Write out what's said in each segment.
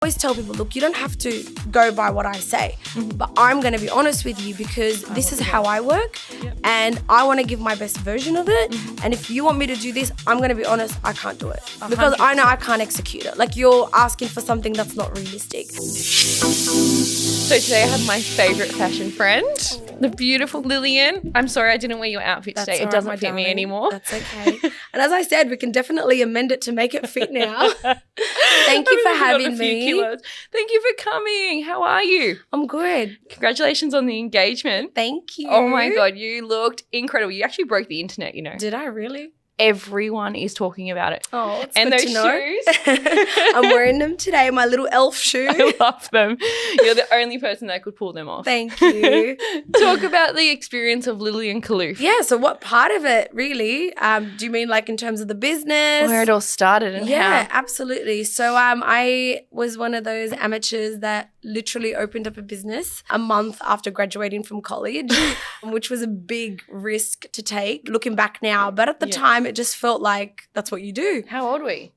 I always tell people, look, you don't have to go by what I say, but I'm going to be honest with you because this is how I work and I want to give my best version of it. And if you want me to do this, I'm going to be honest, I can't do it because 100%. I know I can't execute it. Like you're asking for something that's not realistic. So today I have my favourite fashion friend, the beautiful Lillian. I'm sorry I didn't wear your outfit today. It doesn't fit me anymore. That's okay. And as I said, we can definitely amend it to make it fit now. Thank you for having me. Thank you for coming. How are you? I'm good. Congratulations on the engagement. Thank you. Oh my God, you looked incredible. You actually broke the internet, you know. Did I really? Everyone is talking about it. Oh, it's and good those to know. shoes. I'm wearing them today, my little elf shoe. I love them. You're the only person that could pull them off. Thank you. Talk about the experience of Lillian Khallouf. Yeah, so what part of it really? Do you mean like in terms of the business? Where it all started and how? Yeah, absolutely. So I was one of those amateurs that literally opened up a business a month after graduating from college, which was a big risk to take looking back now. But at the time, it just felt like that's what you do. How old were you?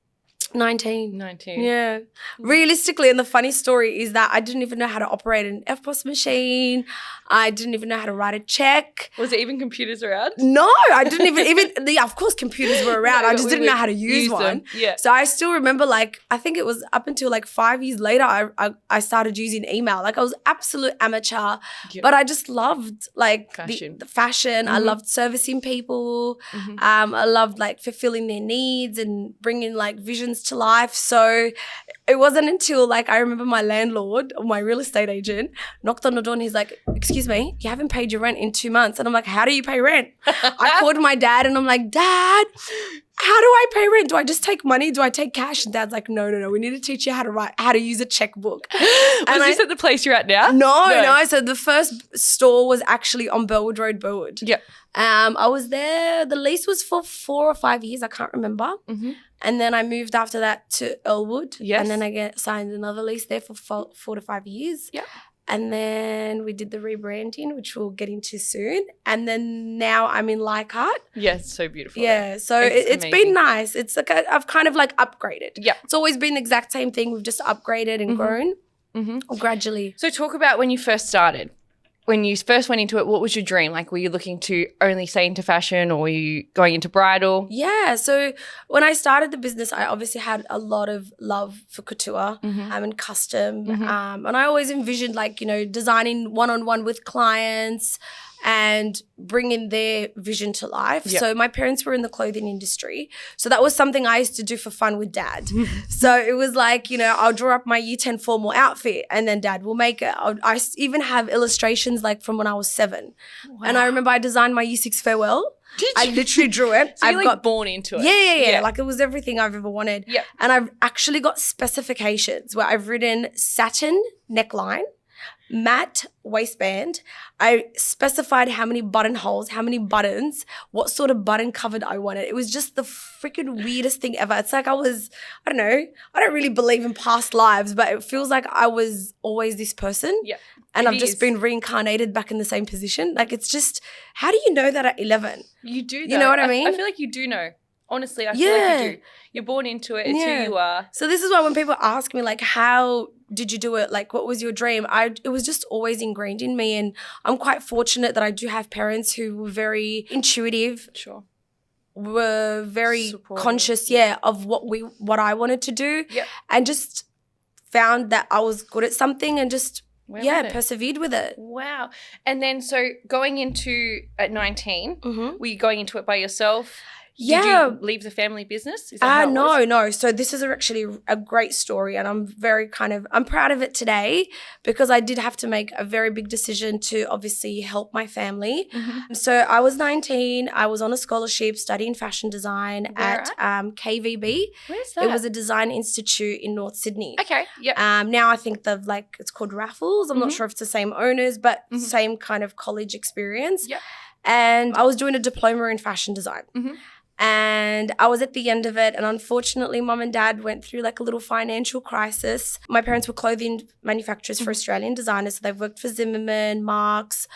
19. Yeah. Realistically, and the funny story is that I didn't even know how to operate an FPOS machine. I didn't even know how to write a check. Was there even computers around? No, I didn't even yeah, of course computers were around. I just didn't know how to use one. Them. Yeah. So I still remember like, I think it was up until like 5 years later, I started using email. Like I was absolute amateur, but I just loved like fashion. The fashion. I loved servicing people. I loved like fulfilling their needs and bringing like visions to life. So it wasn't until like I remember my landlord or my real estate agent knocked on the door and he's like, excuse me, you haven't paid your rent in 2 months. And I'm like, how do you pay rent? I called my dad and I'm like, Dad, how do I pay rent? Do I just take money? Do I take cash? And Dad's like, no. We need to teach you how to use a checkbook. Was this at the place you're at now? No. So the first store was actually on Burwood Road, Burwood. Yeah. I was there. The lease was for 4 or 5 years. I can't remember. And then I moved after that to Elwood. Yes. And then I signed another lease there for 4 to 5 years. Yeah. And then we did the rebranding, which we'll get into soon. And then now I'm in Leichhardt. Yeah, it's so beautiful. Yeah, so it's been nice. It's like I've kind of like upgraded. Yeah. It's always been the exact same thing. We've just upgraded and grown gradually. So talk about when you first started. When you first went into it, what was your dream? Like, were you looking to only stay into fashion or were you going into bridal? Yeah. So when I started the business, I obviously had a lot of love for couture and custom. And I always envisioned like, you know, designing one-on-one with clients and bringing their vision to life. Yep. So my parents were in the clothing industry. So that was something I used to do for fun with Dad. So it was like, you know, I'll draw up my Year 10 formal outfit and then Dad will make it. I even have illustrations like from when I was 7. Wow. And I remember I designed my Year 6 farewell. I literally drew it. So you got born into it. Yeah. Like it was everything I've ever wanted. Yeah. And I've actually got specifications where I've written satin neckline, matte waistband. I specified how many buttonholes, how many buttons, what sort of button covered I wanted. It was just the freaking weirdest thing ever. It's like I don't know, I don't really believe in past lives, but it feels like I was always this person. Yeah. And I've just been reincarnated back in the same position. Like it's just, how do you know that at 11? You do, though. You know what I mean? I feel like you do know. Honestly, I feel like you do. You're born into it. It's who you are. So this is why when people ask me like, how did you do it? Like, what was your dream? It was just always ingrained in me. And I'm quite fortunate that I do have parents who were very intuitive. Sure. Were very supportive. Conscious, of what I wanted to do. Yep. And just found that I was good at something and just persevered with it. Wow. And then so going into at 19, were you going into it by yourself? Did you leave the family business? Is that how it was? No. So this is actually a great story and I'm very I'm proud of it today because I did have to make a very big decision to obviously help my family. So I was 19. I was on a scholarship studying fashion design at KVB. Where's that? It was a design institute in North Sydney. Okay, yep. Now I think it's called Raffles. I'm not sure if it's the same owners, but same kind of college experience. Yep. And I was doing a diploma in fashion design. And I was at the end of it. And unfortunately, mum and dad went through like a little financial crisis. My parents were clothing manufacturers for Australian designers. So they've worked for Zimmerman, Marks.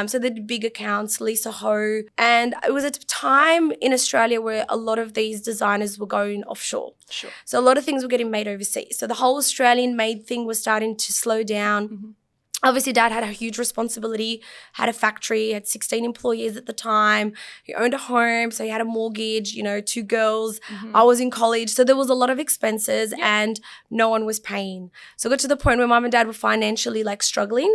So they did big accounts, Lisa Ho. And it was a time in Australia where a lot of these designers were going offshore. Sure. So a lot of things were getting made overseas. So the whole Australian made thing was starting to slow down. Obviously, dad had a huge responsibility, had a factory, had 16 employees at the time. He owned a home, so he had a mortgage, 2 girls. I was in college. So there was a lot of expenses and no one was paying. So it got to the point where mum and dad were financially like struggling.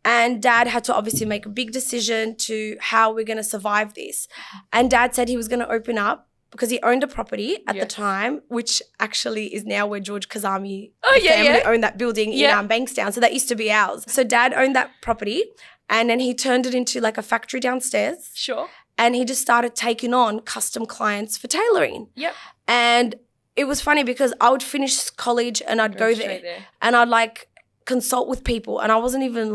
And dad had to obviously make a big decision to how we're going to survive this. And dad said he was going to open up, because he owned a property at the time, which actually is now where George Kazami family owned that building in Bankstown. So that used to be ours. So dad owned that property and then he turned it into like a factory downstairs. Sure. And he just started taking on custom clients for tailoring. And it was funny because I would finish college and I'd go there and I'd like consult with people and I wasn't even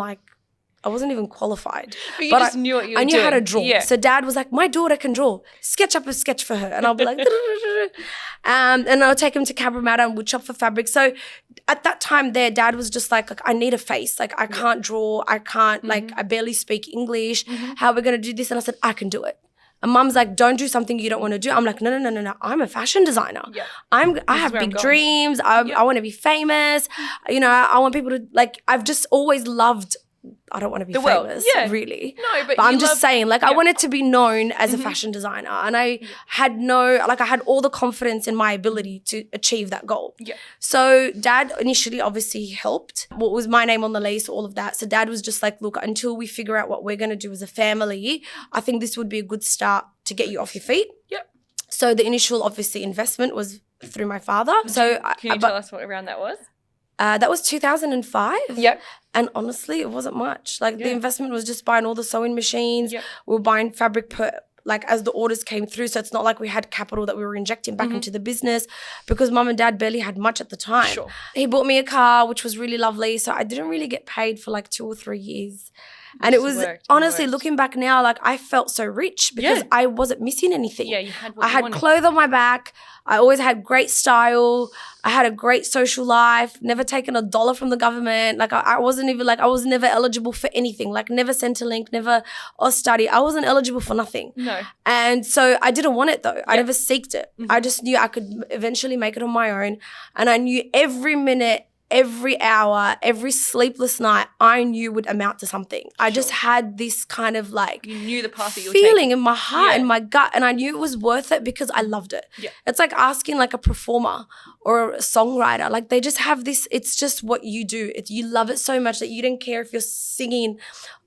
qualified. But you just knew what you were doing. I knew how to draw. So dad was like, my daughter can draw. Sketch up a sketch for her. And I'll be like, and I'll take him to Cabramatta and we'll shop for fabric. So at that time there, dad was just like I need a face. Like, I can't draw. I can't, like, I barely speak English. How are we going to do this? And I said, I can do it. And mum's like, don't do something you don't want to do. I'm like, no. I'm a fashion designer. I have big dreams. I want to be famous. I want people to, like, I've just always loved, I don't want to be famous, really. No, but I'm just saying, like, I wanted to be known as a fashion designer, and I had I had all the confidence in my ability to achieve that goal. So dad initially obviously helped. What was my name on the lease, all of that. So dad was just like, look, until we figure out what we're going to do as a family, I think this would be a good start to get you off your feet. So the initial, obviously, investment was through my father. So can you tell us what around that was? That was 2005. And honestly, it wasn't much. Like, the investment was just buying all the sewing machines. We were buying fabric as the orders came through. So it's not like we had capital that we were injecting back into the business, because mum and dad barely had much at the time. He bought me a car, which was really lovely. So I didn't really get paid for like 2 or 3 years. And it was honestly, looking back now, like, I felt so rich because I wasn't missing anything. You had what I you had wanted. clothes on my back. I always had great style. I had a great social life, never taken a dollar from the government. Like, I wasn't even I was never eligible for anything, like never Centrelink, never study. I wasn't eligible for nothing. No. And so I didn't want it though. I never seeked it. I just knew I could eventually make it on my own. And I knew every minute, every hour, every sleepless night, I knew would amount to something. I just had this kind of like, you knew the path that you were feeling taking. in my heart and my gut, and I knew it was worth it because I loved it. It's like asking like a performer or a songwriter. Like, they just have this, it's just what you do. You love it so much that you don't care if you're singing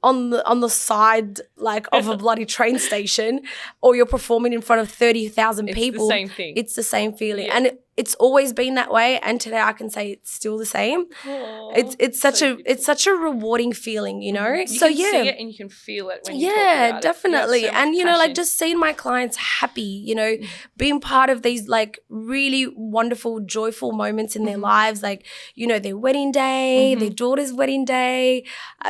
on the side like of a bloody train station or you're performing in front of 30,000 people. It's the same thing. It's the same feeling. And it's always been that way, and today I can say it's still the same. Aww, it's such a rewarding feeling, You so can see it and you can feel it when you talk about definitely. it. So And passion. like, just seeing my clients happy, being part of these like really wonderful, joyful moments in their lives, like, their wedding day, their daughter's wedding day,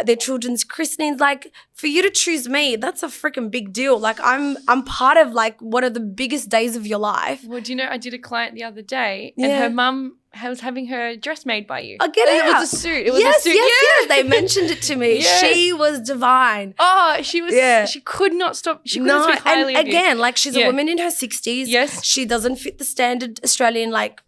their children's christenings. Like, for you to choose me, that's a freaking big deal. Like, I'm part of like one of the biggest days of your life. Well, do you know, I did a client the other day and her mum was having her dress made by you. Oh, get it out. It was a suit. It was a suit. Yes. They mentioned it to me. She was divine. Oh, she was. She could not stop. She couldn't speak highly of you. Again, like, she's a woman in her 60s. Yes. She doesn't fit the standard Australian, like,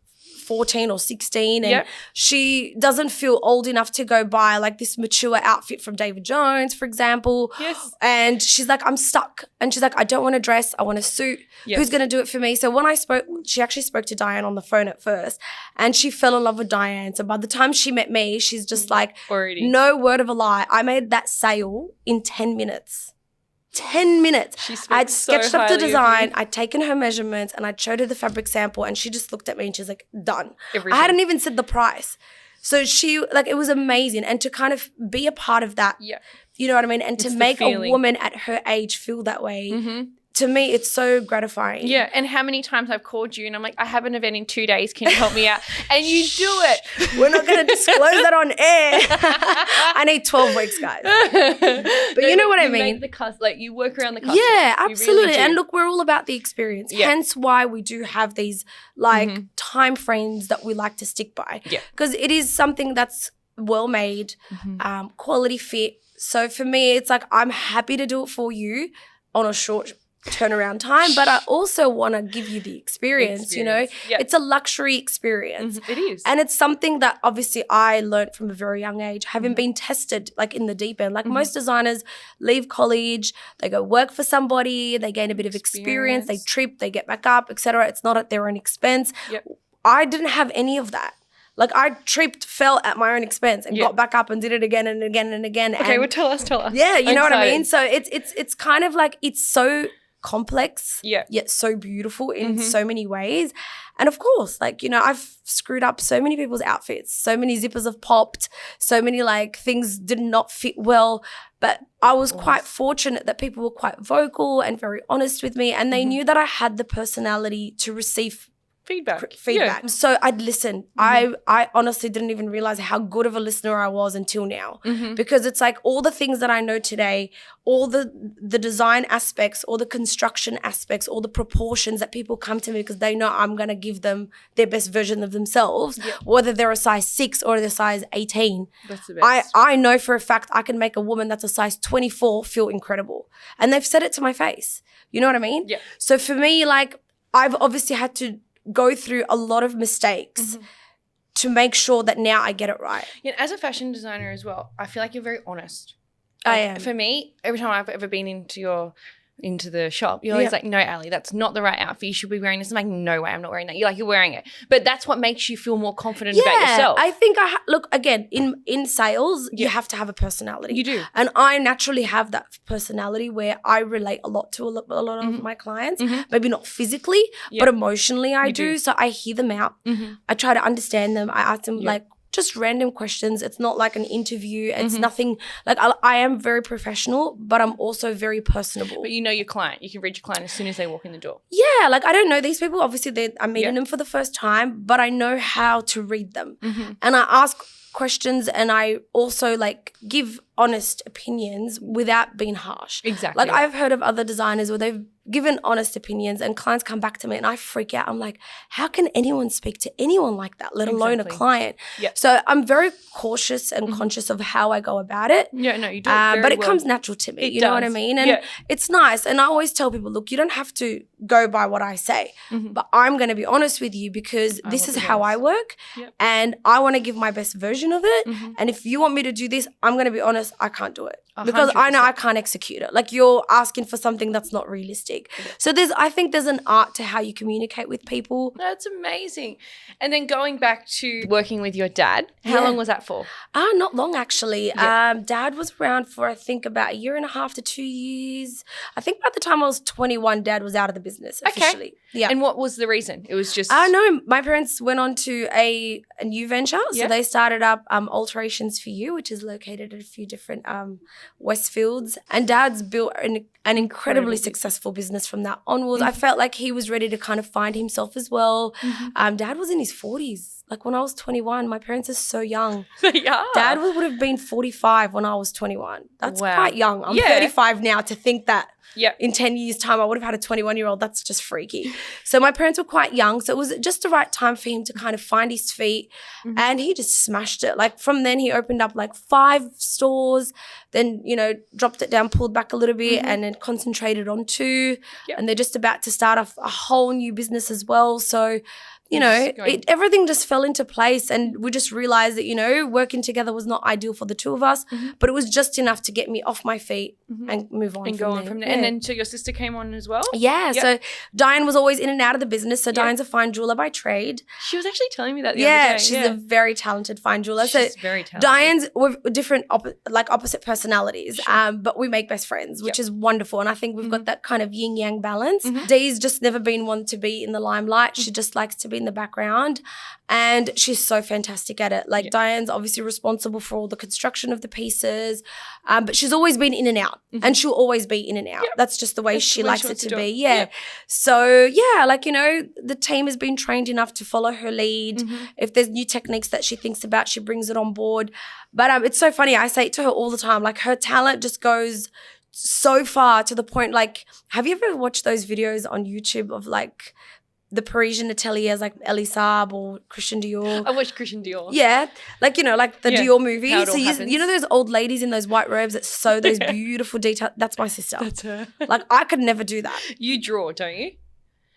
14 or 16, and she doesn't feel old enough to go buy like this mature outfit from David Jones, for example. And she's like, I'm stuck. And she's like, I don't want a dress, I want a suit. Who's going to do it for me? So when I spoke, she actually spoke to Diane on the phone at first, and she fell in love with Diane. So by the time she met me, she's just like, already, no word of a lie, I made that sale in 10 minutes. 10 minutes. I'd sketched up the design, I'd taken her measurements, and I'd showed her the fabric sample, and she just looked at me and she's like, done. I hadn't even said the price. So she, like, it was amazing. And to kind of be a part of that, you know what I mean? And to make a woman at her age feel that way, to me, it's so gratifying. Yeah, and how many times I've called you and I'm like, I have an event in 2 days. Can you help me out? And you do it. We're not going to disclose that on air. I need 12 weeks, guys. But you know what I mean? You work around the customer. Yeah, absolutely. Really, and look, we're all about the experience. Yeah. Hence why we do have these time frames that we like to stick by. Yeah. Because it is something that's well made, quality fit. So for me, it's like I'm happy to do it for you on a short turnaround time, but I also want to give you the experience. You know. Yep. It's a luxury experience. It is, and it's something that obviously I learned from a very young age, having been tested like in the deep end. Like most designers leave college, they go work for somebody, they gain a bit of experience, they trip, they get back up, etc. It's not at their own expense. Yep. I didn't have any of that. Like I tripped, fell at my own expense and got back up and did it again and again and again. Okay, well tell us. Yeah, you know what I mean? So it's kind of like it's so complex, yet so beautiful in so many ways. And of course, like, you know, I've screwed up so many people's outfits. So many zippers have popped. So many like things did not fit well. But I was quite fortunate that people were quite vocal and very honest with me. And they knew that I had the personality to receive feedback. Yeah. So I'd listen. I honestly didn't even realize how good of a listener I was until now, because it's like all the things that I know today, all the design aspects, all the construction aspects, all the proportions that people come to me because they know I'm going to give them their best version of themselves, whether they're a size 6 or they're size 18. That's the best. I know for a fact I can make a woman that's a size 24 feel incredible. And they've said it to my face. You know what I mean? Yeah. So for me, like, I've obviously had to go through a lot of mistakes to make sure that now I get it right. Yeah, as a fashion designer as well, I feel like you're very honest. I am. For me, every time I've ever been into the shop, you're always like, no, Ali, that's not the right outfit. You should be wearing this. I'm like, no way, I'm not wearing that. You're like, you're wearing it. But that's what makes you feel more confident about yourself. I think look, again, in sales, you have to have a personality. You do. And I naturally have that personality where I relate a lot to a lot of my clients. Maybe not physically, but emotionally I do. So I hear them out. I try to understand them. I ask them like, just random questions. It's not like an interview. It's nothing like I am very professional, but I'm also very personable. But you know your client. You can read your client as soon as they walk in the door. Yeah, like I don't know these people. Obviously, I'm meeting them for the first time, but I know how to read them. And I ask questions and I also like give honest opinions without being harsh. Exactly. Like I've heard of other designers where they've given honest opinions and clients come back to me and I freak out. I'm like, how can anyone speak to anyone like that, let alone a client? Yeah. So I'm very cautious and conscious of how I go about it. Yeah, no, you do it very but it well. comes natural to me. You know what I mean? And it's nice. And I always tell people, look, you don't have to go by what I say, but I'm going to be honest with you because this is how I work and I want to give my best version of it. And if you want me to do this, I'm going to be honest, I can't do it. 100%. Because I know I can't execute it. Like you're asking for something that's not realistic. So I think there's an art to how you communicate with people. That's amazing. And then going back to working with your dad, how long was that for? Not long actually. Dad was around for I think about 1.5 to 2 years. I think by the time I was 21, Dad was out of the business officially. Okay. Yeah. And what was the reason? It was just no, my parents went on to a new venture. So they started up Alterations for You, which is located at a few different Westfields. And Dad's built an incredibly successful business from that onwards. I felt like he was ready to kind of find himself as well. Dad was in his 40s. Like when I was 21, my parents are so young. Dad would have been 45 when I was 21. That's quite young. I'm 35 now. To think that in 10 years' time I would have had a 21-year-old, that's just freaky. So my parents were quite young. So it was just the right time for him to kind of find his feet. And he just smashed it. Like from then he opened up like 5 stores, then, you know, dropped it down, pulled back a little bit and then concentrated on 2. And they're just about to start off a whole new business as well. So you know, everything just fell into place and we just realized that, you know, working together was not ideal for the two of us, but it was just enough to get me off my feet and move on. And go on from there. And then so your sister came on as well? Yeah. So Diane was always in and out of the business. So Diane's a fine jeweler by trade. She was actually telling me that the other day. She's a very talented fine jeweler. She's very talented. Diane's with different, opposite personalities, but we make best friends, which is wonderful. And I think we've got that kind of yin-yang balance. Dee's just never been one to be in the limelight. She just likes to be be in the background. And she's so fantastic at it. Like Diane's obviously responsible for all the construction of the pieces, but she's always been in and out, and she'll always be in and out. That's just the way she likes it to be. Yeah. So like, the team has been trained enough to follow her lead. If there's new techniques that she thinks about, she brings it on board. But it's so funny. I say it to her all the time. Like, her talent just goes so far to the point, like, have you ever watched those videos on YouTube of like the Parisian ateliers, like Elie Saab or Christian Dior? I watched Christian Dior. Yeah. Like, like the Dior movie. How it So all happens. you know those old ladies in those white robes that sew those beautiful details? That's my sister. That's her. Like, I could never do that. You draw, don't you?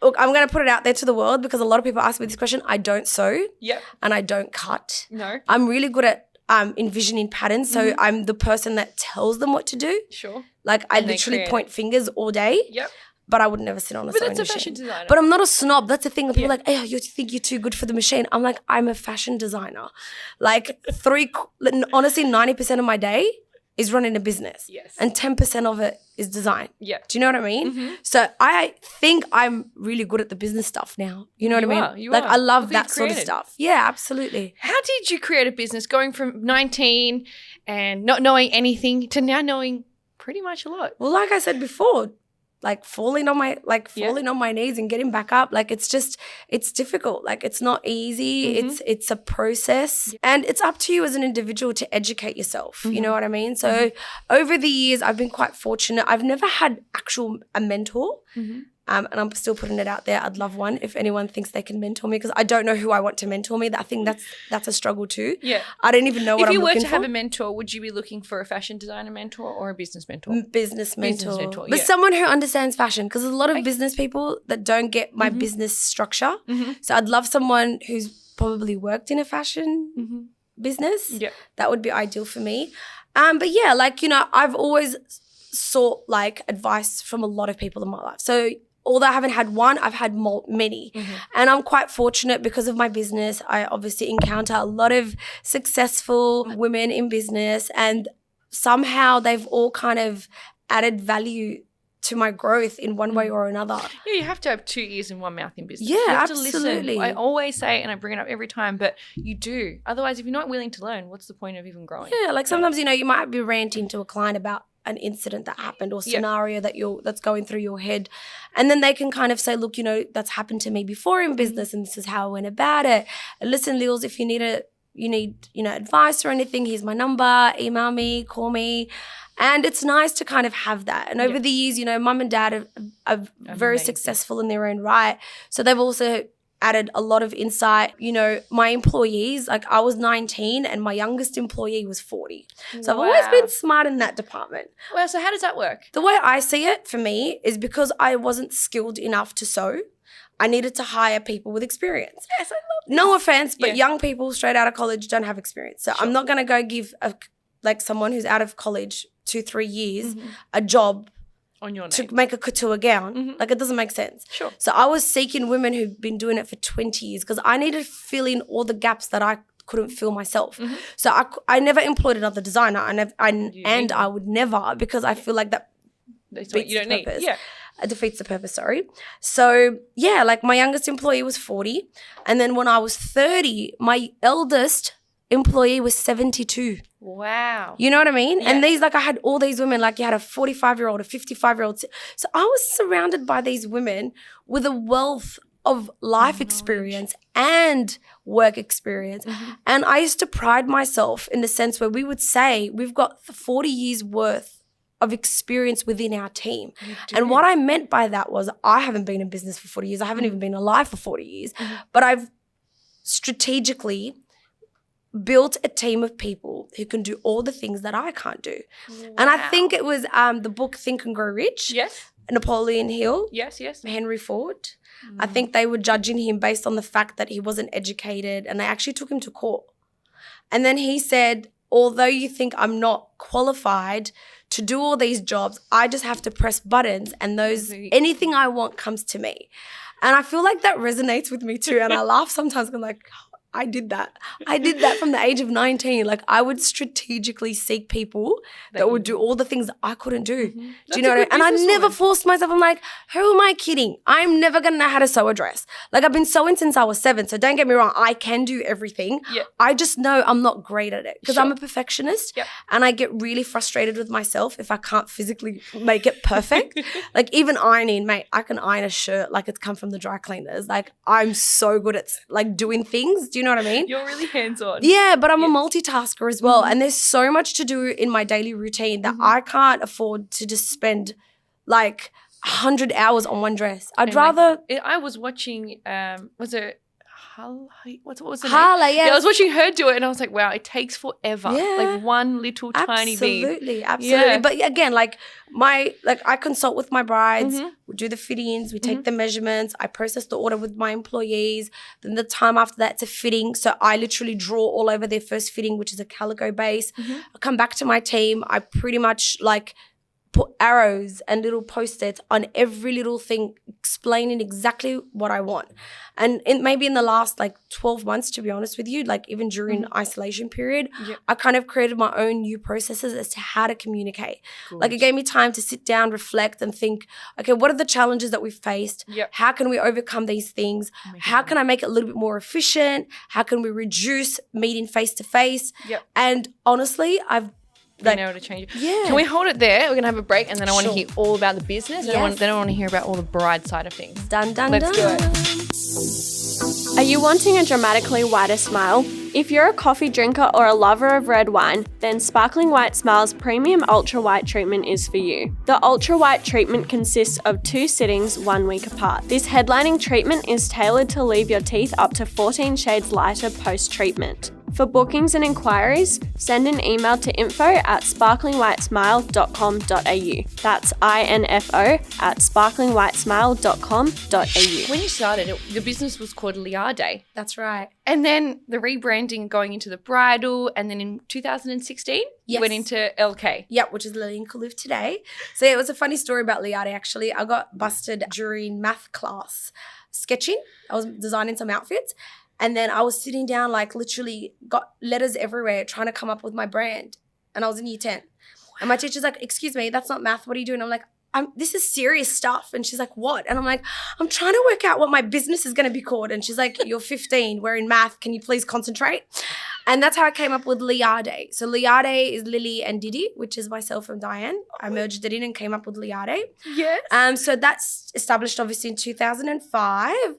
Look, I'm going to put it out there to the world because a lot of people ask me this question. I don't sew. Yep. And I don't cut. No. I'm really good at envisioning patterns. So I'm the person that tells them what to do. Sure. Like, I literally point fingers all day. Yep. But I would never sit on a sewing machine. But that's a fashion designer. But I'm not a snob. That's the thing. People are like, hey, you think you're too good for the machine. I'm like, I'm a fashion designer. Like, honestly, 90% of my day is running a business. Yes. And 10% of it is design. Yeah. Do you know what I mean? So I think I'm really good at the business stuff now. You know what I mean? You like, are. I love Look what that you've sort of created. stuff. Yeah, absolutely. How did you create a business going from 19 and not knowing anything to now knowing pretty much a lot? Well, like I said before, like falling on my knees and getting back up. Like, it's difficult. Like, it's not easy. It's a process, and it's up to you as an individual to educate yourself. You know what I mean? So over the years, I've been quite fortunate. I've never had a mentor. And I'm still putting it out there. I'd love one if anyone thinks they can mentor me, because I don't know who I want to mentor me. I think that's a struggle too. Yeah. I don't even know what I'm looking for. If you were to have a mentor, would you be looking for a fashion designer mentor or a business mentor? Business mentor. But someone who understands fashion, because there's a lot of business people that don't get my business structure. So I'd love someone who's probably worked in a fashion business. Yeah. That would be ideal for me. But yeah, like, I've always sought like advice from a lot of people in my life. So although I haven't had one, I've had many. And I'm quite fortunate because of my business. I obviously encounter a lot of successful women in business, and somehow they've all kind of added value to my growth in one way or another. Yeah, you have to have 2 ears and 1 mouth in business. Yeah, you have absolutely. To listen. I always say, and I bring it up every time, but you do. Otherwise, if you're not willing to learn, what's the point of even growing? Yeah, like sometimes, you might be ranting to a client about an incident that happened or scenario that's going through your head. And then they can kind of say, look, that's happened to me before in business and this is how I went about it. And listen, Lils, if you need advice or anything, here's my number, email me, call me. And it's nice to kind of have that. And over the years, mum and dad are very successful in their own right. So they've also added a lot of insight. My employees, like I was 19 and my youngest employee was 40. So I've always been smart in that department. Well, so how does that work? The way I see it for me is because I wasn't skilled enough to sew, I needed to hire people with experience. Yes, I love this. No offense, but young people straight out of college don't have experience. So I'm not going to go give someone who's out of college 2-3 years a job on your name to make a couture gown. Like, it doesn't make sense. Sure. So I was seeking women who've been doing it for 20 years because I needed to fill in all the gaps that I couldn't fill myself. So I never employed another designer, and I would never, because I feel like that defeats the purpose. It defeats the purpose, sorry. So yeah, like my youngest employee was 40, and then when I was 30, my eldest employee was 72. Wow. You know what I mean? Yeah. And I had all these women, like you had a 45-year-old, a 55-year-old. So I was surrounded by these women with a wealth of life experience and work experience. And I used to pride myself in the sense where we would say we've got 40 years worth of experience within our team. And what I meant by that was I haven't been in business for 40 years. I haven't even been alive for 40 years. But I've strategically built a team of people who can do all the things that I can't do. Wow. And I think it was the book Think and Grow Rich. Yes. Napoleon Hill. Yes. Henry Ford. I think they were judging him based on the fact that he wasn't educated, and they actually took him to court. And then he said, although you think I'm not qualified to do all these jobs, I just have to press buttons and anything I want comes to me. And I feel like that resonates with me too. And I laugh sometimes. I'm like, I did that. I did that from the age of 19. Like I would strategically seek people that would do all the things that I couldn't do. Mm-hmm. Do you know what I mean? And I never forced myself. I'm like, who am I kidding? I'm never going to know how to sew a dress. Like I've been sewing since I was 7. So don't get me wrong. I can do everything. Yep. I just know I'm not great at it because I'm a perfectionist. Yep. And I get really frustrated with myself if I can't physically make it perfect. Like even ironing, mate, I can iron a shirt like it's come from the dry cleaners. Like I'm so good at like doing things. Do you know what I mean? You're really hands-on. Yeah, but I'm a multitasker as well. And there's so much to do in my daily routine that I can't afford to just spend like 100 hours on one dress. I'd rather... I was watching, was it what was the Hala, name? Yeah, I was watching her do it and I was like, wow, it takes forever. Yeah. Like one little tiny bead. Absolutely. Yeah. But again, like I consult with my brides, we do the fittings, we take the measurements, I process the order with my employees, then the time after that it's a fitting. So I literally draw all over their first fitting, which is a calico base. I come back to my team, I pretty much like put arrows and little post-its on every little thing explaining exactly what I want. And maybe in the last like 12 months, to be honest with you, like even during isolation period, I kind of created my own new processes as to how to communicate. Good. Like it gave me time to sit down, reflect and think, okay, what are the challenges that we've faced? How can we overcome these things? How can I make it a little bit more efficient? How can we reduce meeting face-to-face? And honestly, I've being able to change it. Yeah. Can we hold it there? We're going to have a break and then I want to hear all about the business. Yes. Then I want to hear about all the bride side of things. Let's do it. Are you wanting a dramatically whiter smile? If you're a coffee drinker or a lover of red wine, then Sparkling White Smile's premium ultra white treatment is for you. The ultra white treatment consists of 2 sittings 1 week apart. This headlining treatment is tailored to leave your teeth up to 14 shades lighter post-treatment. For bookings and inquiries, send an email to info@sparklingwhitesmile.com.au. That's info@sparklingwhitesmile.com.au. When you started, the business was called Liade. That's right. And then the rebranding going into the bridal, and then in 2016, you went into LK. Yeah, which is Lillian Khallouf today. So it was a funny story about Liade actually. I got busted during math class sketching. I was designing some outfits. And then I was sitting down, like literally got letters everywhere trying to come up with my brand. And I was in year 10. And my teacher's like, excuse me, that's not math. What are you doing? I'm like, this is serious stuff. And she's like, what? And I'm like, I'm trying to work out what my business is going to be called. And she's like, you're 15. We're in math. Can you please concentrate? And that's how I came up with Liade. So Liade is Lily and Didi, which is myself and Diane. I merged it in and came up with Liade. Yes. So that's established obviously in 2005.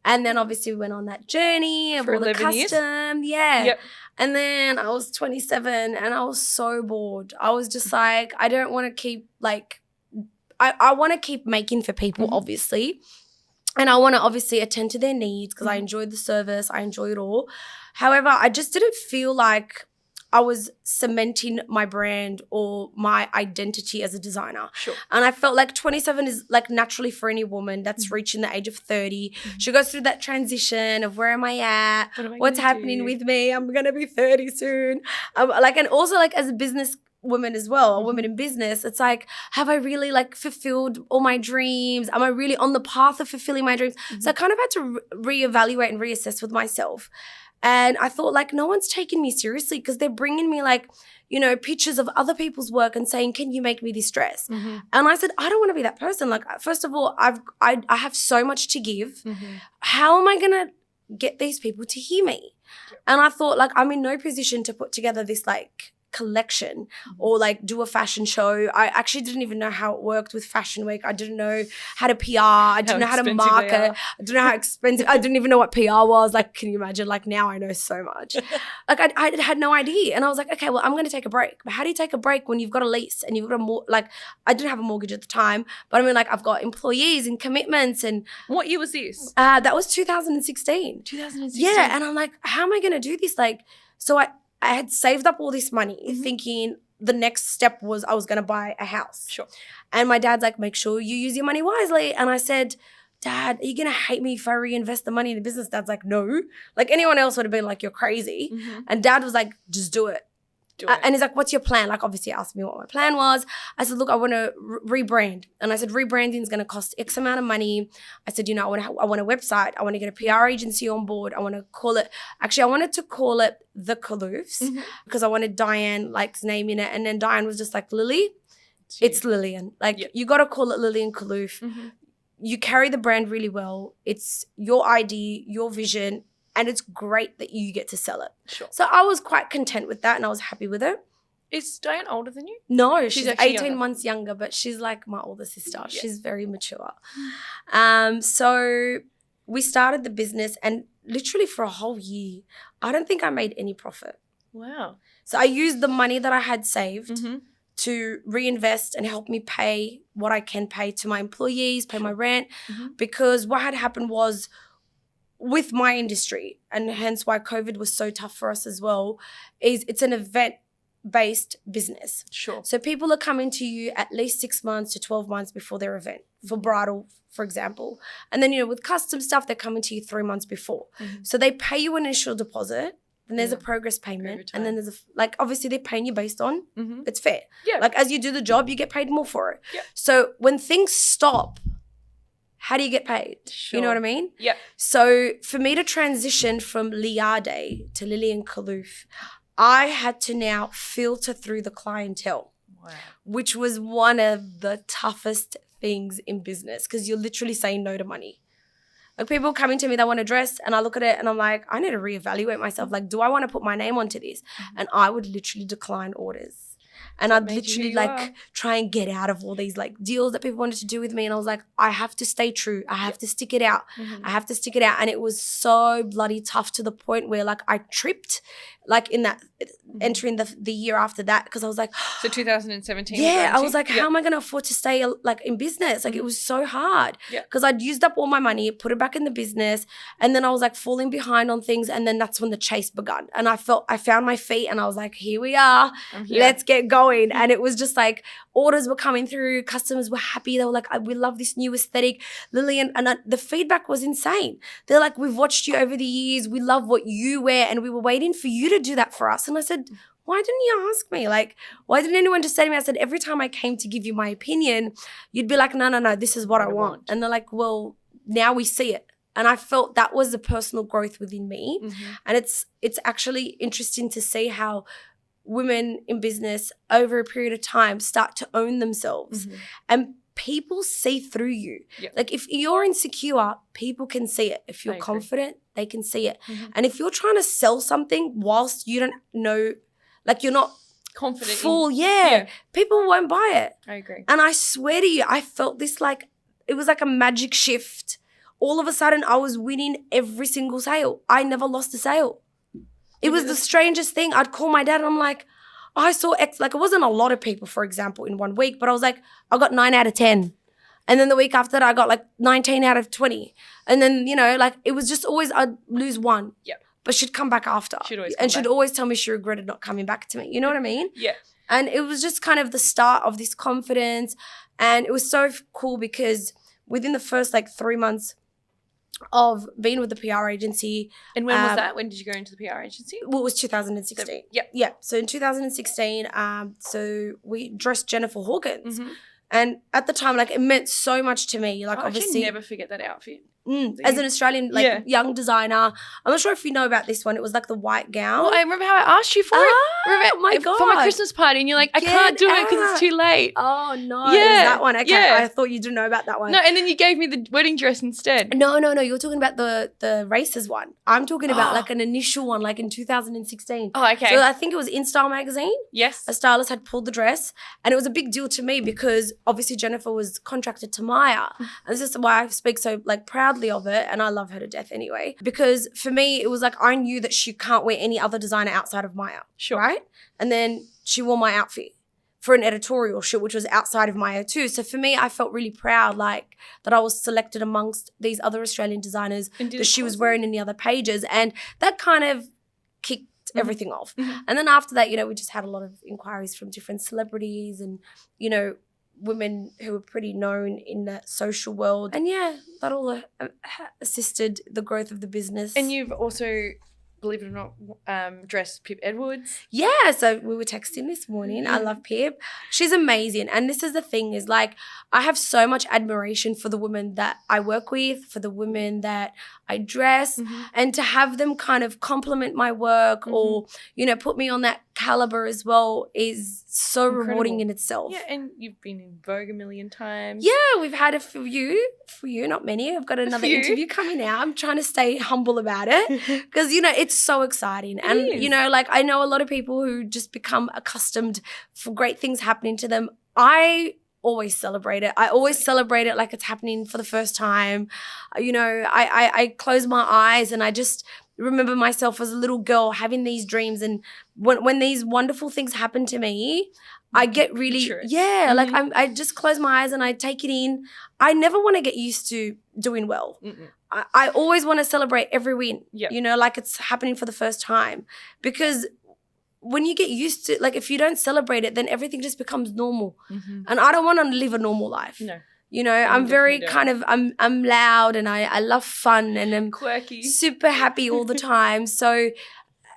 And then obviously we went on that journey of all the custom. Years? Yeah. Yep. And then I was 27 and I was so bored. I was just like, I don't want to keep like, I want to keep making for people, obviously. And I want to obviously attend to their needs because I enjoyed the service. I enjoy it all. However, I just didn't feel like I was cementing my brand or my identity as a designer. Sure. And I felt like 27 is like naturally for any woman that's reaching the age of 30. She goes through that transition of where am I at? What's happening with me? I'm going to be 30 soon. And also like as a business woman as well, a woman in business, it's like, have I really like fulfilled all my dreams? Am I really on the path of fulfilling my dreams? So I kind of had to reevaluate and reassess with myself. And I thought like no one's taking me seriously because they're bringing me like, you know, pictures of other people's work and saying, can you make me this dress? And I said, I don't want to be that person. Like, first of all, I have so much to give. How am I going to get these people to hear me? And I thought like I'm in no position to put together this like collection or like do a fashion show. I actually didn't even know how it worked with Fashion Week. I didn't know how to PR. I didn't know how to market. I didn't know how expensive. I didn't even know what PR was. Like, can you imagine? Like now I know so much. Like I had no idea. And I was like, okay, well, I'm going to take a break. But how do you take a break when you've got a lease and you've got I didn't have a mortgage at the time, but I mean like I've got employees and commitments. And what year was this? That was 2016. 2016. Yeah. And I'm like, how am I going to do this? Like, so I had saved up all this money thinking the next step was I was going to buy a house. Sure. And my dad's like, make sure you use your money wisely. And I said, Dad, are you going to hate me if I reinvest the money in the business? Dad's like, no. Like anyone else would have been like, you're crazy. And Dad was like, just do it. And he's like, what's your plan? Like, obviously asked me what my plan was. I said, look, I want to rebrand. And I said, rebranding is going to cost X amount of money. I said, I want a website. I want to get a PR agency on board. I want to call it, I wanted to call it The Khalloufs because I wanted Diane's name in it. And then Diane was just like, Lily, it's Lillian. You got to call it Lillian Khallouf. You carry the brand really well. It's your ID, your vision, and it's great that you get to sell it. Sure. So I was quite content with that and I was happy with it. Is Diane older than you? No, she's 18 younger. months younger, but she's like my older sister. Yeah. She's very mature. So we started the business and literally for a whole year, I don't think I made any profit. Wow. So I used the money that I had saved to reinvest and help me pay what I can pay to my employees, pay my rent, because what had happened was with my industry, and hence why COVID was so tough for us as well, is it's an event-based business. Sure. So people are coming to you at least 6 months to 12 months before their event, for bridal, for example. And then, with custom stuff, they're coming to you 3 months before. So they pay you an initial deposit, then there's a progress payment, and then there's obviously they're paying you based on, it's fair. Yeah. As you do the job, you get paid more for it. Yeah. So when things stop, how do you get paid? Sure. You know what I mean? Yeah. So for me to transition from Liade to Lillian Khallouf, I had to now filter through the clientele, which was one of the toughest things in business because you're literally saying no to money. People coming to me, they want a dress and I look at it and I'm like, I need to reevaluate myself. Do I want to put my name onto this? And I would literally decline orders. And I'd literally try and get out of all these deals that people wanted to do with me. And I was like, I have to stay true. I have to stick it out. I have to stick it out. And it was so bloody tough to the point where I tripped in that entering the year after that because I was like. So 2017. Yeah. I was like, how am I going to afford to stay in business? It was so hard because I'd used up all my money, put it back in the business. And then I was falling behind on things. And then that's when the chase begun. And I found my feet and I was like, here we are. Let's get going. And it was just orders were coming through. Customers were happy. They were like, we love this new aesthetic. Lillian, and the feedback was insane. They're like, we've watched you over the years. We love what you wear. And we were waiting for you to do that for us. And I said, why didn't you ask me? Why didn't anyone just say to me? I said, every time I came to give you my opinion, you'd be like, no, this is what I want. And they're like, well, now we see it. And I felt that was the personal growth within me. And it's actually interesting to see how women in business over a period of time start to own themselves and people see through you. If you're insecure, people can see it. If you're confident, they can see it. And if you're trying to sell something whilst you don't know, you're not confident, full, people won't buy it. I agree. And I swear to you, I felt this it was like a magic shift. All of a sudden, I was winning every single sale. I never lost a sale. It was the strangest thing. I'd call my dad and I'm like, I saw X. It wasn't a lot of people, for example, in 1 week, but I was like, I got 9 out of 10. And then the week after that, I got 19 out of 20. And then, it was just always I'd lose one. Yeah. But she'd come back after. She'd always tell me she regretted not coming back to me. You know what I mean? Yeah. And it was just kind of the start of this confidence. And it was so cool because within the first 3 months of being with the PR agency. And when was that? When did you go into the PR agency? Well, it was 2016. Yeah. So in 2016, so we dressed Jennifer Hawkins. And at the time, it meant so much to me. Obviously, never forget that outfit. As an Australian, young designer. I'm not sure if you know about this one. It was the white gown. Well, I remember how I asked you for it. Oh my God. For my Christmas party. And you're like, I can't do it because it's too late. Oh, no. Yeah. That one. Okay. Yeah. I thought you didn't know about that one. No, and then you gave me the wedding dress instead. No. You're talking about the races one. I'm talking about an initial one, in 2016. Oh, okay. So I think it was in Style magazine. Yes. A stylist had pulled the dress. And it was a big deal to me because obviously Jennifer was contracted to Maya. And this is why I speak so proudly of it. And I love her to death anyway. Because for me, it was I knew that she can't wear any other designer outside of Maya. Sure. Right? And then she wore my outfit for an editorial shoot, which was outside of Maya too. So for me, I felt really proud that I was selected amongst these other Australian designers that she was wearing in the other pages. And that kind of kicked everything off. And then after that, we just had a lot of inquiries from different celebrities and, women who were pretty known in the social world. And that all assisted the growth of the business. And you've also believe it or not, dress Pip Edwards. Yeah, so we were texting this morning. I love Pip. She's amazing. And this is the thing is like I have so much admiration for the women that I work with, for the women that I dress, and to have them kind of compliment my work or, you know, put me on that caliber as well is so rewarding in itself. Yeah, and you've been in Vogue a million times. Yeah, we've had a few, not many. I've got another interview coming out. I'm trying to stay humble about it because, you know, it's so exciting. And, you know, like I know a lot of people who just become accustomed for great things happening to them. I always celebrate it. I always celebrate it like it's happening for the first time. You know, I close my eyes and I just remember myself as a little girl having these dreams, and when these wonderful things happen to me, I get really, like I just close my eyes and I take it in. I never want to get used to doing well. I always want to celebrate every win, you know, like it's happening for the first time, because when you get used to, like if you don't celebrate it, then everything just becomes normal. And I don't want to live a normal life. No. You know, I'm very kind of, I'm loud and I love fun and I'm quirky, super happy all the time. So,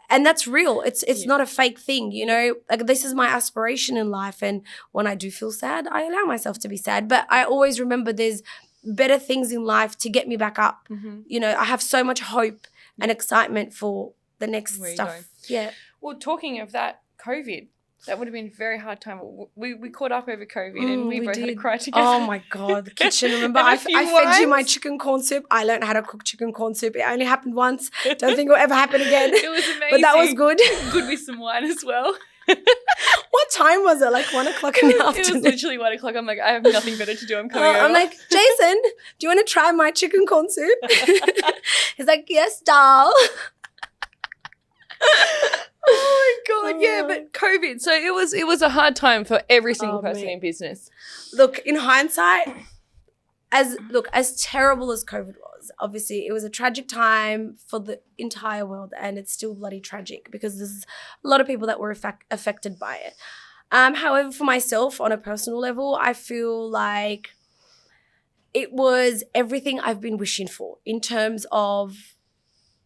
and that's real. It's not a fake thing, you know, like this is my aspiration in life. And when I do feel sad, I allow myself to be sad. But I always remember there's better things in life to get me back up. You know, I have so much hope and excitement for the next stuff. Yeah. Well, talking of that, COVID, that would have been a very hard time. We caught up over COVID and we both had to cry together. Oh, my God. The kitchen. Remember, I fed you my chicken corn soup. I learned how to cook chicken corn soup. It only happened once. Don't think it will ever happen again. It was amazing. But that was good. Good with some wine as well. What time was it? Like 1 o'clock in the afternoon? It was literally 1 o'clock. I'm like, I have nothing better to do. I'm coming over. I'm like, Jason, do you want to try my chicken corn soup? He's like, yes, doll. Oh my God, yeah, but COVID. So it was a hard time for every single person in business. Look, in hindsight, as terrible as COVID was, obviously it was a tragic time for the entire world, and it's still bloody tragic because there's a lot of people that were affected by it. However, for myself, on a personal level, I feel like it was everything I've been wishing for in terms of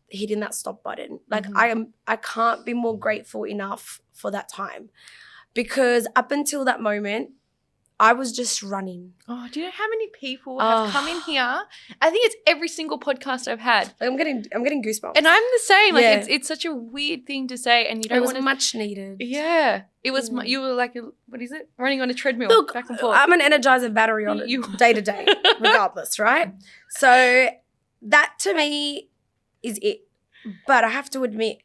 hitting that stop button. Like I can't be more grateful enough for that time, because up until that moment I was just running. Oh, do you know how many people have come in here? I think it's every single podcast I've had. I'm getting goosebumps. And I'm the same. Like it's such a weird thing to say, and you don't want to. It was much needed. Yeah, it was. You were like, what is it? Running on a treadmill, Look, back and forth. I'm an Energizer battery on it day to day, regardless, right? So that to me is it. But I have to admit,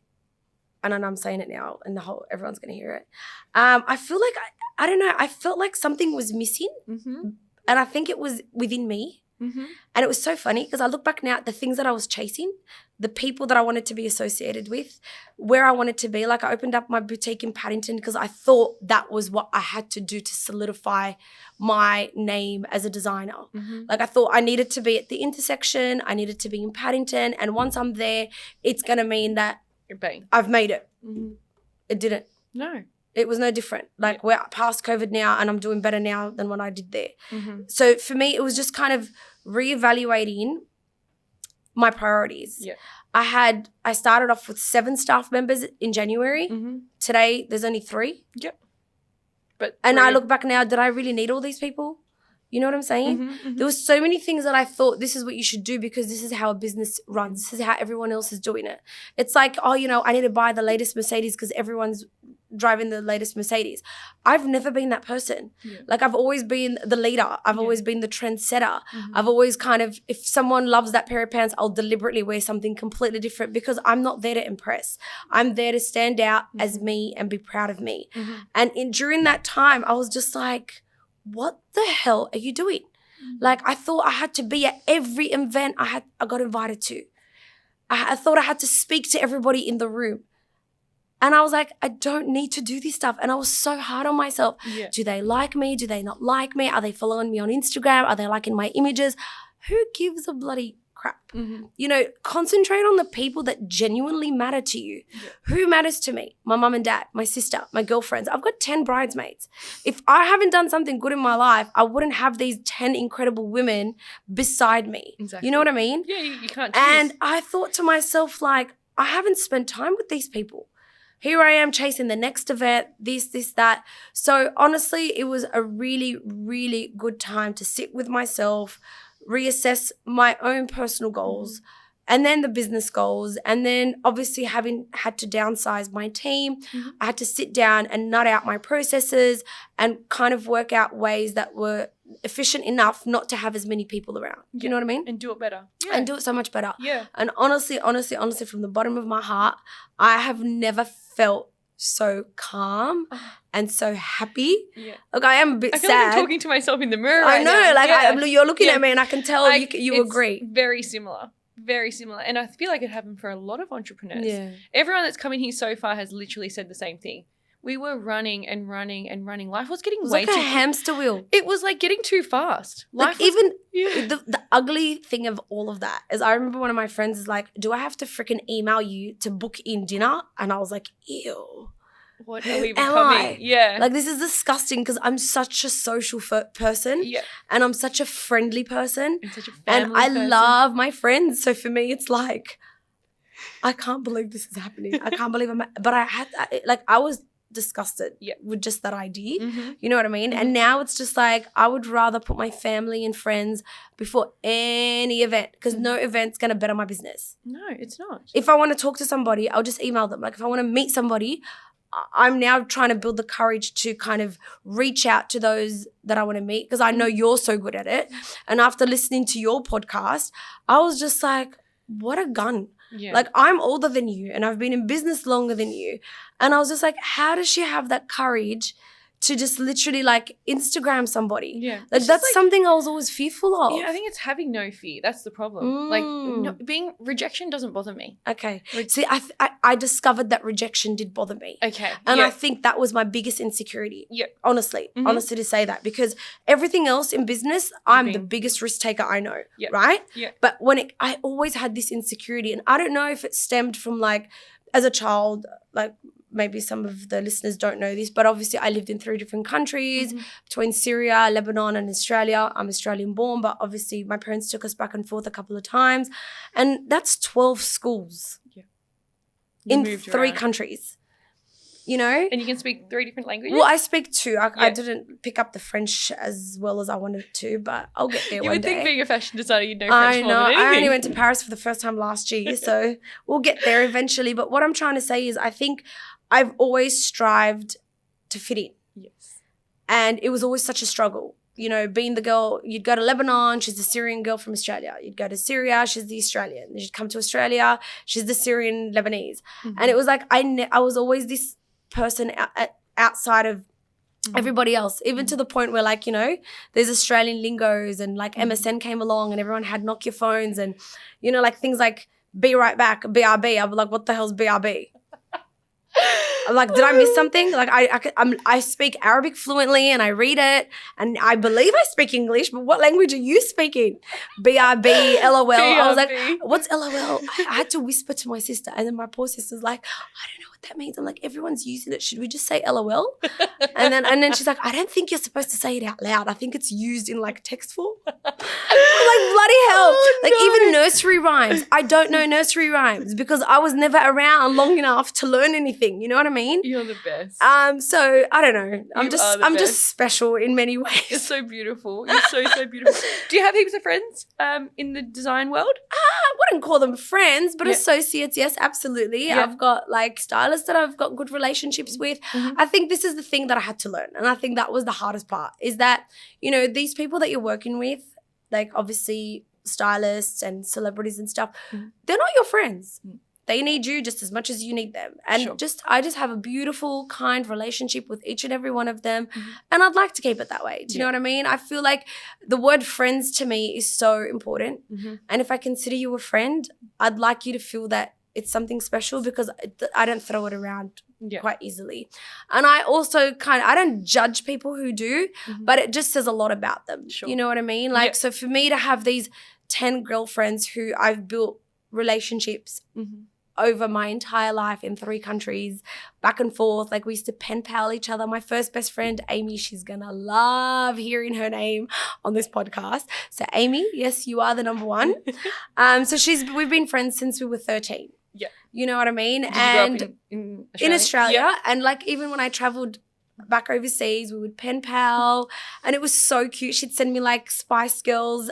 and I'm saying it now, and everyone's going to hear it. I feel like I don't know. I felt like something was missing, and I think it was within me. And it was so funny because I look back now at the things that I was chasing, the people that I wanted to be associated with, where I wanted to be. Like I opened up my boutique in Paddington because I thought that was what I had to do to solidify my name as a designer. Like I thought I needed to be at the intersection. I needed to be in Paddington. And once I'm there, it's going to mean that I've made it. It didn't. No. It was no different. Like we're past COVID now and I'm doing better now than when I did there. So for me, it was just kind of reevaluating my priorities. I started off with 7 staff members in January. Today, there's only 3. And I look back now, did I really need all these people? You know what I'm saying? There was so many things that I thought this is what you should do because this is how a business runs. This is how everyone else is doing it. It's like, oh, you know, I need to buy the latest Mercedes because everyone's driving the latest Mercedes. I've never been that person. Like I've always been the leader. I've always been the trendsetter. I've always kind of, if someone loves that pair of pants, I'll deliberately wear something completely different because I'm not there to impress. I'm there to stand out as me and be proud of me. And during that time, I was just like, what the hell are you doing? Like I thought I had to be at every event I got invited to. I thought I had to speak to everybody in the room. And I was like, I don't need to do this stuff. And I was so hard on myself. Do they like me? Do they not like me? Are they following me on Instagram? Are they liking my images? Who gives a bloody crap? You know, concentrate on the people that genuinely matter to you. Who matters to me? My mum and dad, my sister, my girlfriends. I've got 10 bridesmaids. If I haven't done something good in my life, I wouldn't have these 10 incredible women beside me. You know what I mean? Yeah, you can't choose. And I thought to myself, like, I haven't spent time with these people. Here I am chasing the next event, this, that. So honestly, it was a really, really good time to sit with myself, reassess my own personal goals, and then the business goals. And then obviously having had to downsize my team, I had to sit down and nut out my processes and kind of work out ways that were efficient enough not to have as many people around. Do you know what I mean? And do it better. Yeah. And do it so much better. Yeah. And honestly, from the bottom of my heart, I have never felt so calm and so happy. Yeah. Look, I am a bit sad. I feel like I'm talking to myself in the mirror I know. now. Like, you're looking at me and I can tell you agree. Very similar. Very similar. And I feel like it happened for a lot of entrepreneurs. Yeah. Everyone that's come in here so far has literally said the same thing. We were running and running and running. Life was getting way like a hamster wheel. It was like getting too fast. The ugly thing of all of that is I remember one of my friends is like, do I have to freaking email you to book in dinner? And I was like, ew. What are we becoming? Yeah. Like, this is disgusting because I'm such a social person. Yeah. And I'm such a friendly person. And such a family I person. love my friends. So for me, it's like, I can't believe this is happening. I can't believe I was disgusted with just that idea. You know what I mean? And now it's just like I would rather put my family and friends before any event because no event's going to better my business. No, it's not. If I want to talk to somebody, I'll just email them. Like if I want to meet somebody, I'm now trying to build the courage to kind of reach out to those that I want to meet because I know you're so good at it. And after listening to your podcast, I was just like, what a gun. Yeah. Like I'm older than you and I've been in business longer than you. And I was just like, how does she have that courage to just literally like Instagram somebody? Yeah. Like that's something I was always fearful of. Yeah, I think it's having no fear. That's the problem. Like rejection doesn't bother me. Okay. See, I discovered that rejection did bother me. Okay. And I think that was my biggest insecurity. Yeah. Honestly to say that because everything else in business, I'm the biggest risk taker I know. Yeah. Right? Yeah. But I always had this insecurity and I don't know if it stemmed from like as a child, like maybe some of the listeners don't know this, but obviously I lived in 3 different countries between Syria, Lebanon and Australia. I'm Australian born, but obviously my parents took us back and forth a couple of times. And that's 12 schools in 3 countries, you know? And you can speak 3 different languages? Well, I speak 2. I didn't pick up the French as well as I wanted to, but I'll get there one day. You would think being a fashion designer you'd know French more than anything. I only went to Paris for the first time last year, so we'll get there eventually. But what I'm trying to say is I think I've always strived to fit in. Yes. And it was always such a struggle. You know, being the girl, you'd go to Lebanon, she's the Syrian girl from Australia. You'd go to Syria, she's the Australian. Then you'd come to Australia, she's the Syrian Lebanese. And it was like I was always this person outside of everybody else, even to the point where like, you know, there's Australian lingos and like MSN came along and everyone had Nokia phones and, you know, like things like be right back, BRB. I'm like, what the hell's BRB? I'm like, did I miss something? Like I speak Arabic fluently and I read it and I believe I speak English, but what language are you speaking? BRB, LOL. BRB. I was like, what's LOL? I had to whisper to my sister and then my poor sister's like, I don't know what that means. I'm like, everyone's using it. Should we just say LOL? And then she's like, I don't think you're supposed to say it out loud. I think it's used in like text form. I'm like, bloody hell. Even nursery rhymes. I don't know nursery rhymes because I was never around long enough to learn anything. You know what I mean? You're the best. So I don't know. I'm just special in many ways. You're so beautiful. You're so beautiful. Do you have heaps of friends in the design world? I wouldn't call them friends, but associates, yes, absolutely. Yeah. I've got like stylists that I've got good relationships with. I think this is the thing that I had to learn. And I think that was the hardest part is that, you know, these people that you're working with, like obviously stylists and celebrities and stuff, they're not your friends. They need you just as much as you need them. And I just have a beautiful, kind relationship with each and every one of them. And I'd like to keep it that way. Do you know what I mean? I feel like the word friends to me is so important. And if I consider you a friend, I'd like you to feel that it's something special because I don't throw it around quite easily. And I also I don't judge people who do, but it just says a lot about them. You know what I mean? Like, so for me to have these 10 girlfriends who I've built relationships over my entire life in 3 countries, back and forth. Like we used to pen pal each other. My first best friend, Amy, she's going to love hearing her name on this podcast. So Amy, yes, you are the number one. So we've been friends since we were 13. Yeah. You know what I mean? Did and you grow up in Australia? in Australia. Yeah. And like even when I traveled back overseas, we would pen pal, and it was so cute. She'd send me like Spice Girls,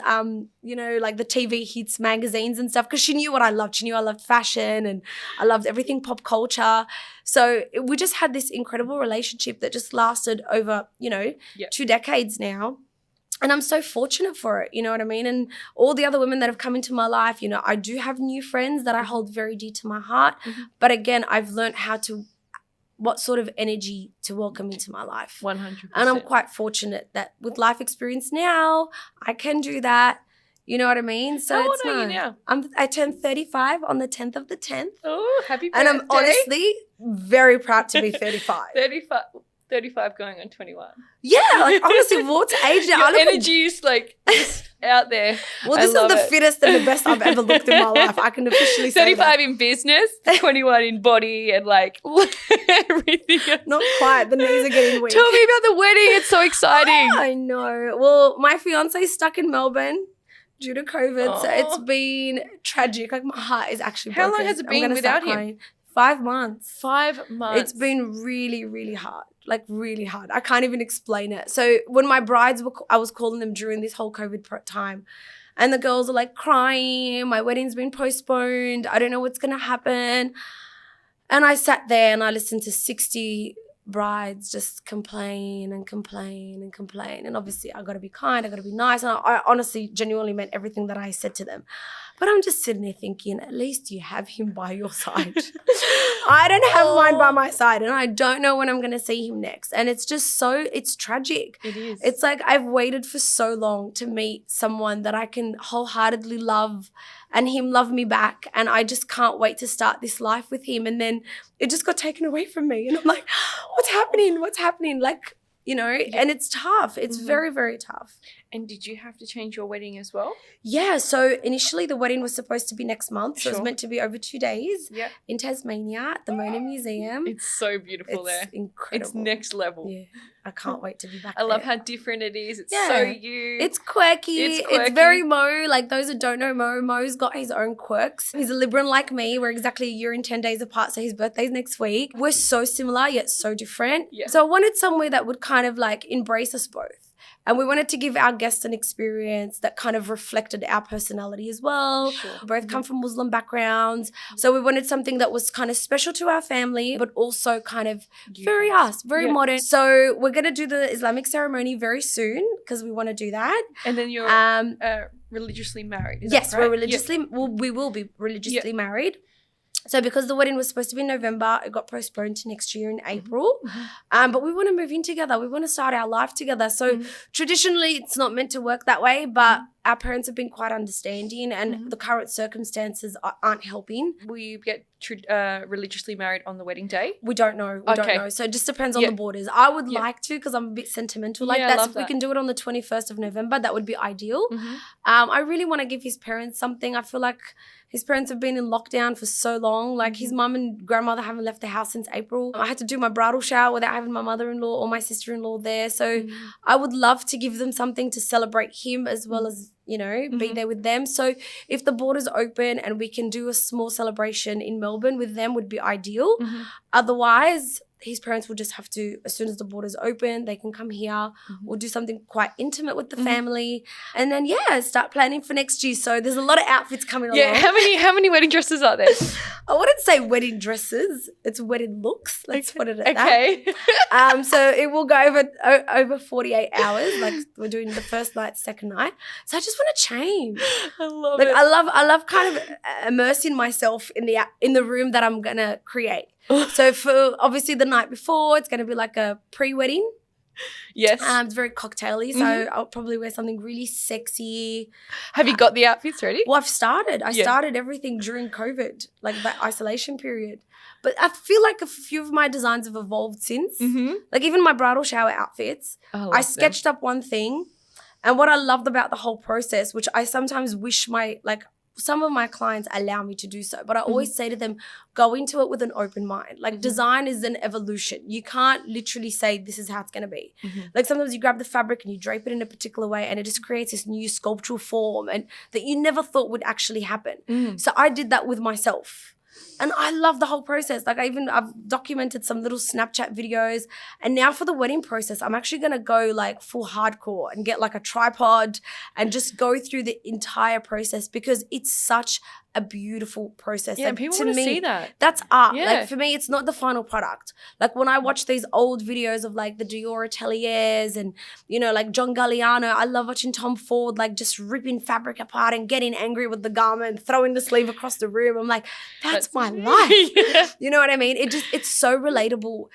you know, like the TV hits magazines and stuff, because she knew what I loved. She knew I loved fashion and I loved everything pop culture. So we just had this incredible relationship that just lasted over, you know, 2 decades now. And I'm so fortunate for it, you know what I mean? And all the other women that have come into my life, you know, I do have new friends that I hold very dear to my heart. But again, I've learned what sort of energy to welcome into my life. 100%. And I'm quite fortunate that with life experience now, I can do that. You know what I mean? So How old are you now? I turned 35 on the 10th of the 10th. Oh, happy birthday. And I'm honestly very proud to be 35. 35 going on 21. Yeah, like honestly, what's age now? Your energy is like just out there. Well, this is the fittest and the best I've ever looked in my life. I can officially say 35 that. in business, 21 in body, and like everything else. Not quite. The knees are getting weak. Tell me about the wedding. It's so exciting. I know. Well, my fiance is stuck in Melbourne due to COVID, so it's been tragic. Like my heart is actually broken. How long has it been without him? 5 months. 5 months. It's been really, really hard. Like really hard. I can't even explain it. So when my brides I was calling them during this whole COVID time, and the girls are like crying. My wedding's been postponed. I don't know what's going to happen. And I sat there and I listened to 60 brides just complain and complain and complain. And obviously I got to be kind. I got to be nice. And I honestly, genuinely meant everything that I said to them. But I'm just sitting there thinking, at least you have him by your side. I don't have mine by my side, and I don't know when I'm going to see him next. And it's just it's tragic. It is. It's like I've waited for so long to meet someone that I can wholeheartedly love and him love me back. And I just can't wait to start this life with him. And then it just got taken away from me. And I'm like, what's happening? What's happening? Like, you know, and it's tough. It's very, very tough. And did you have to change your wedding as well? Yeah. So initially the wedding was supposed to be next month. So it was meant to be over 2 days in Tasmania at the Mona Museum. It's so beautiful there. It's incredible. It's next level. Yeah. I can't wait to be back I love there. how different it is. It's so you. It's quirky. It's very Mo. Like those that don't know Mo, Mo's got his own quirks. He's a Libran like me. We're exactly a year and 10 days apart. So his birthday's next week. We're so similar yet so different. Yeah. So I wanted somewhere that would kind of like embrace us both. And we wanted to give our guests an experience that kind of reflected our personality as well. Sure. We both come from Muslim backgrounds. So we wanted something that was kind of special to our family, but also kind of very us, very modern. So we're going to do the Islamic ceremony very soon because we want to do that. And then you're religiously married, is yes, that right? we're religiously, we will be religiously married. So because the wedding was supposed to be in November, it got postponed to next year in April. But we want to move in together. We want to start our life together. So traditionally, it's not meant to work that way, but our parents have been quite understanding and the current circumstances aren't helping. Will you get religiously married on the wedding day? We don't know. We don't know. So it just depends on the borders. I would like to because I'm a bit sentimental like that. So if we can do it on the 21st of November, that would be ideal. I really want to give his parents something. I feel like his parents have been in lockdown for so long. Like his mum and grandmother haven't left the house since April. I had to do my bridal shower without having my mother-in-law or my sister-in-law there. So I would love to give them something to celebrate him as well as, you know, be there with them. So if the borders open and we can do a small celebration in Melbourne with them would be ideal. Otherwise, his parents will just have to, as soon as the borders open, they can come here. We'll do something quite intimate with the family. And then, start planning for next year. So there's a lot of outfits coming along. How many wedding dresses are there? I wouldn't say wedding dresses. It's wedding looks. Let's put it at that. So it will go over 48 hours. Like we're doing the first night, second night. So I just want to change. I love it. I love kind of immersing myself in the room that I'm gonna create. So for obviously the night before, it's going to be like a pre-wedding. Yes. It's very cocktaily, so I'll probably wear something really sexy. Have you got the outfits ready? Well, I've started. I started everything during COVID, like that isolation period. But I feel like a few of my designs have evolved since. Like even my bridal shower outfits, I sketched up one thing. And what I loved about the whole process, which I sometimes wish some of my clients allow me to do so, but I always say to them, go into it with an open mind. Like design is an evolution. You can't literally say this is how it's going to be. Like sometimes you grab the fabric and you drape it in a particular way and it just creates this new sculptural form and that you never thought would actually happen. So I did that with myself. And I love the whole process. Like I've documented some little Snapchat videos. And now for the wedding process, I'm actually going to go like full hardcore and get like a tripod and just go through the entire process because it's such a beautiful process. Yeah, like, people to want to me, see that. That's art. Yeah. Like for me, it's not the final product. Like when I watch these old videos of like the Doer ateliers and, you know, like John Galliano, I love watching Tom Ford like just ripping fabric apart and getting angry with the garment, throwing the sleeve across the room. I'm like, that's my life. Yeah. You know what I mean? It's so relatable.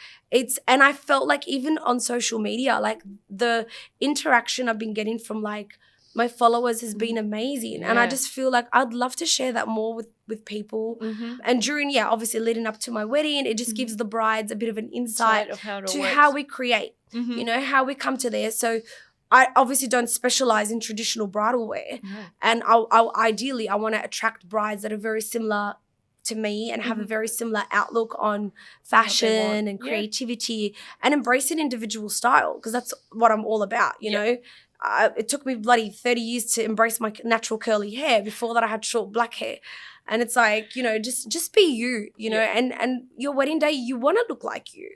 And I felt like even on social media, like the interaction I've been getting from like my followers has been amazing. And I just feel like I'd love to share that more with people. And during, obviously leading up to my wedding, it just gives the brides a bit of an insight of how to how we create, you know, how we come to there. So I obviously don't specialize in traditional bridal wear. And ideally, I want to attract brides that are very similar to me and have a very similar outlook on fashion and creativity and embracing individual style because that's what I'm all about, you know. It took me bloody 30 years to embrace my natural curly hair. Before that, I had short black hair. And it's like, you know, just be you, you know, and your wedding day, you want to look like you,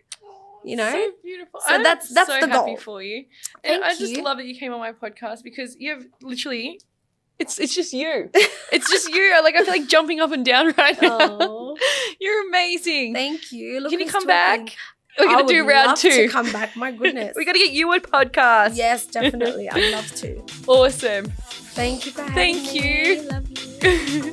you know. So beautiful. So that's so the happy goal. for you. Thank And I just you. love that you came on my podcast because you have literally, it's just you. It's just you. Like I feel like jumping up and down right now. Oh, You're amazing. thank you. Look Can you who's come talking. back? We're going to do round love 2. to come back. My goodness. We got to get you a podcast. Yes, definitely. I'd love to. Awesome. Thank you for having me. Thank you. Love you.